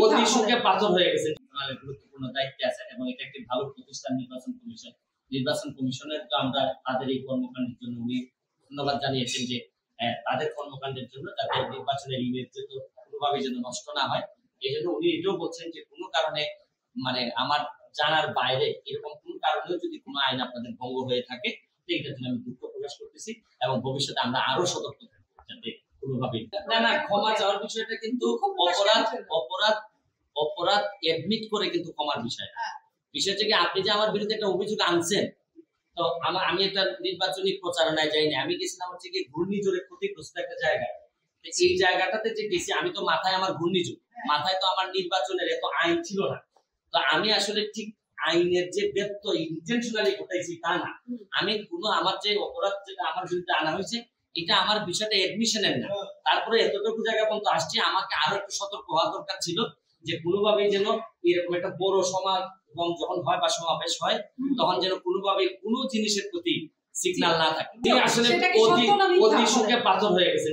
অতি সুখে পাথর হয়ে গেছে। গুরুত্বপূর্ণ দায়িত্বে আছে এবং এটা একটি ভালো প্রতিষ্ঠান নির্বাচন কমিশনের। তো আমরা তাদের এই কর্মকাণ্ডের জন্য উনি ধন্যবাদ জানিয়েছেন যে তাদের কর্মকাণ্ডের জন্য যাতে নির্বাচনের ইমেজ কোনোভাবে যেন নষ্ট না হয়। এই জন্য উনি এটাও বলছেন যে কোনো কারণে মানে আমার জানার বাইরে এরকম কোন কারণেও যদি কোনো আইন আপনাদের ভঙ্গ হয়ে থাকে এইটার জন্য আমি দুঃখ প্রকাশ করতেছি এবং ভবিষ্যতে আমরা আরো সতর্ক থাকবো যাতে কোনোভাবে না ক্ষমা চাওয়ার বিষয়টা কিন্তু অপরাধ এডমিট করে কিন্তু ক্ষমার বিষয়। বিষয়টা কি আপনি যে আমার বিরুদ্ধে একটা অভিযোগ আনছেন, তো আমি একটা নির্বাচনী প্রচারণায় যাইনি, আমি গেছিলাম হচ্ছে কি ঘূর্ণিঝড়ে ক্ষতিগ্রস্ত একটা জায়গায়। এই জায়গাটাতে যে গেছি আমি তো মাথায় আমার ঘূর্ণিঝড়, মাথায় তো আমার নির্বাচনের এত আইন ছিল না। তো আমি আসলে ঠিক আইনের যে ব্যত্যয় ইন্টেনশনালি ঘটাইছি তা না। আমি কোনো আমার যে অপরাধ যেটা আমার বিরুদ্ধে আনা হয়েছে এটা আমার বিষয়টা এডমিশনের না। তারপরে এতটুকু জায়গা পর্যন্ত আসছে, আমাকে আরো একটু সতর্ক হওয়া দরকার ছিল যে কোনোভাবেই যেন এরকম একটা বড় সমাজ যখন হয় বা সমাবেশ হয় তখন যেন কোনোভাবে কোনো জিনিসের প্রতি সিগন্যাল না থাকে। আসলে অতি সুখে পাথর হয়ে গেছে।